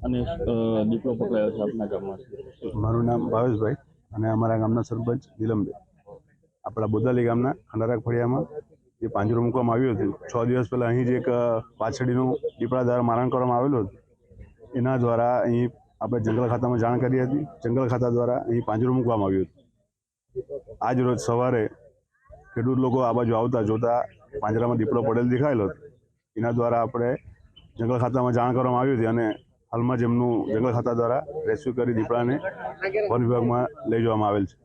અને દીપડો પકડાયો છે આપના ગામમાંથી? મારું નામ ભાવેશભાઈ અને અમારા ગામના સરપંચ નીલમભાઈ. આપણા બોદાલી ગામના ખંડારા ફળિયામાં જે પાંજરું મૂકવામાં આવ્યું હતું 6 દિવસ પહેલાં અહીં જ એક વાછડીનું દીપડા દ્વારા મારણ કરવામાં આવેલું હતું. એના દ્વારા અહીં આપણે જંગલ ખાતામાં જાણ કરી હતી. જંગલ ખાતા દ્વારા અહીં પાંજરું મૂકવામાં આવ્યું હતું. આજ રોજ સવારે ખેડૂત લોકો આ બાજુ આવતા જોતા પાંજરામાં દીપડો પડેલ દેખાયેલો હતો. એના દ્વારા આપણે જંગલ ખાતામાં જાણ કરવામાં આવી હતી અને હાલમાં જ એમનું જંગલ ખાતા દ્વારા રેસ્ક્યુ કરી દીપડાને વન વિભાગમાં લઈ જવામાં આવેલ છે.